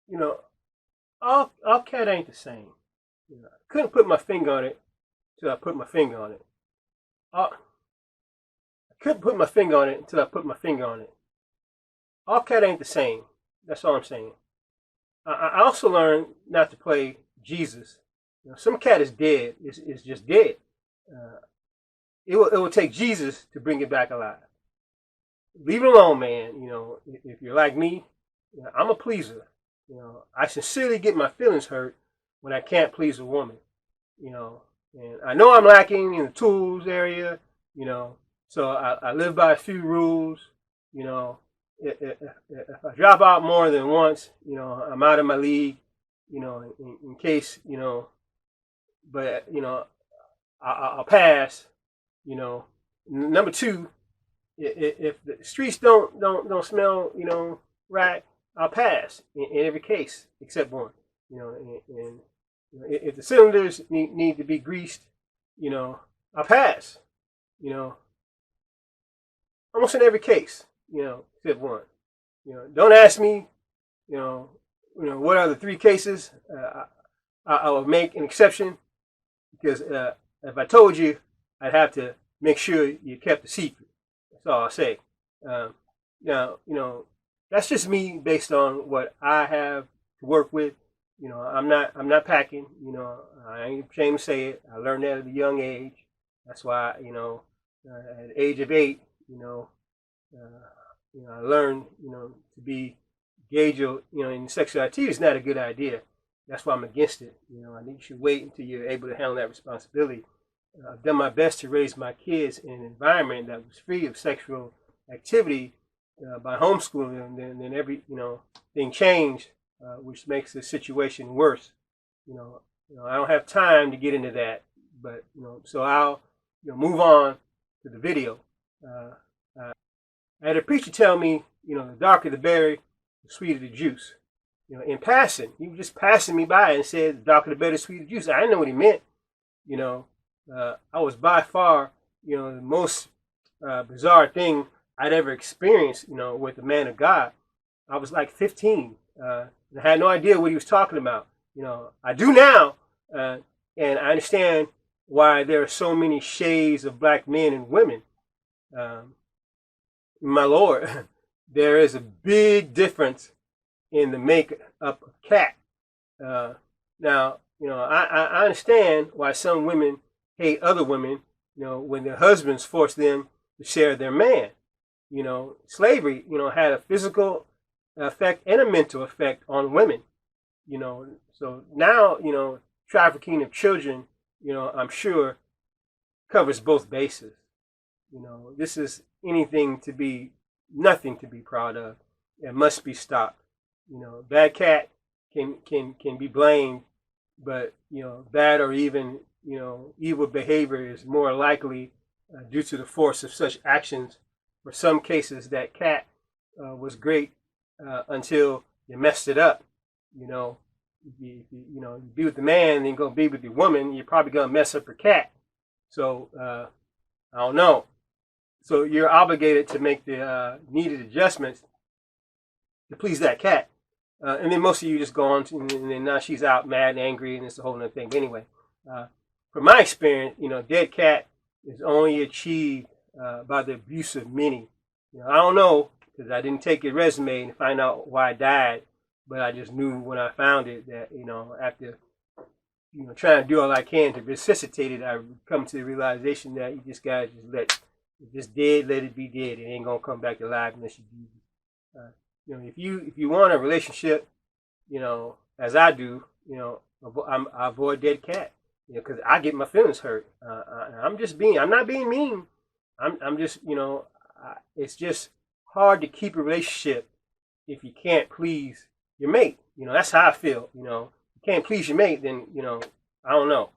you know, all cat ain't the same. I couldn't put my finger on it till I put my finger on it. All, I couldn't put my finger on it until I put my finger on it. All cat ain't the same. That's all I'm saying. I also learned not to play Jesus. Some cat is dead. It's just dead. Uh, it will take Jesus to bring it back alive. Leave it alone, man. If you're like me, I'm a pleaser. I sincerely get my feelings hurt when I can't please a woman. And I know I'm lacking in the tools area. So I live by a few rules. You know, if I drop out more than once, I'm out of my league. In case, but I'll pass. Number two, if the streets don't smell, right, I'll pass in every case except one. And if the cylinders need to be greased, I'll pass. You know, almost in every case, except one. Don't ask me, what are the three cases. I will make an exception because if I told you, I'd have to make sure you kept a secret. That's all I'll say. Now, that's just me based on what I have to work with. I'm not packing. I ain't ashamed to say it. I learned that at a young age. That's why, at the age of 8, I learned, to be engaged, in sexuality is not a good idea. That's why I'm against it. I think you should wait until you're able to handle that responsibility. I've done my best to raise my kids in an environment that was free of sexual activity by homeschooling, and then every thing changed, which makes the situation worse. I don't have time to get into that, but so I'll move on to the video. I had a preacher tell me, the darker the berry, the sweeter the juice. In passing, he was just passing me by and said, the darker the berry, the sweeter the juice. I didn't know what he meant. I was by far, the most bizarre thing I'd ever experienced, with a man of God. I was like 15. I had no idea what he was talking about. I do now, and I understand why there are so many shades of black men and women. My Lord, there is a big difference in the makeup of cat. Now, I understand why some women hate other women, when their husbands force them to share their man. Slavery, had a physical effect and a mental effect on women. So now, trafficking of children, I'm sure covers both bases. This is nothing to be proud of. It must be stopped. Bad cat can be blamed, but bad or even evil behavior is more likely due to the force of such actions. For some cases, that cat was great until you messed it up. You be with the man, then go be with the woman, you're probably gonna mess up your cat. So I don't know. So you're obligated to make the needed adjustments to please that cat. And then most of you just go on to, and then now she's out mad and angry, and it's a whole other thing. But anyway, from my experience, dead cat is only achieved by the abuse of many. I don't know, because I didn't take your resume and find out why I died, but I just knew when I found it that, after trying to do all I can to resuscitate it, I would come to the realization that you just guys just dead, let it be dead. It ain't gonna come back alive unless you do. If you want a relationship, as I do, I avoid dead cat, because I get my feelings hurt. I'm not being mean. I'm just, it's just hard to keep a relationship if you can't please your mate. That's how I feel. You can't please your mate, then, I don't know.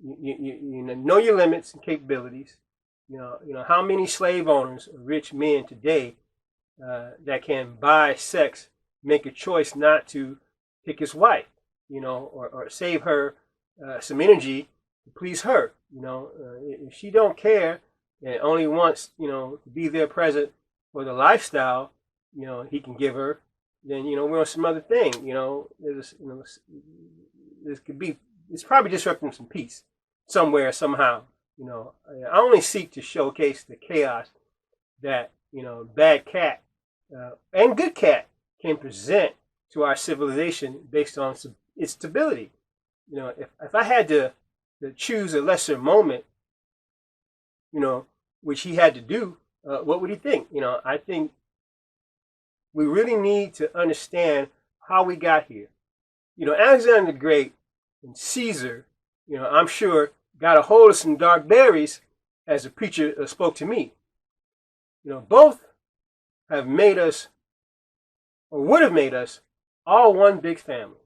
You know your limits and capabilities. How many slave owners or rich men today that can buy sex make a choice not to pick his wife, or save her some energy to please her. If she don't care and only wants, to be there present for the lifestyle, he can give her, then we're on some other thing. This could be. It's probably disrupting some peace somewhere somehow. I only seek to showcase the chaos that bad cat and good cat can present to our civilization based on its stability. If I had to choose a lesser moment, which he had to do, what would he think? I think we really need to understand how we got here. Alexander the Great and Caesar, I'm sure got a hold of some dark berries, as the preacher spoke to me. Both have made us, or would have made us, all one big family.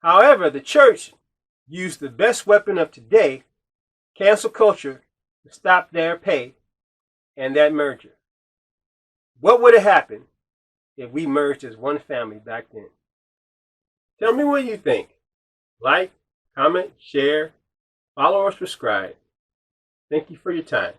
However, the church used the best weapon of today, cancel culture, to stop their pay and that merger. What would have happened if we merged as one family back then? Tell me what you think. Like, comment, share, follow, or subscribe. Thank you for your time.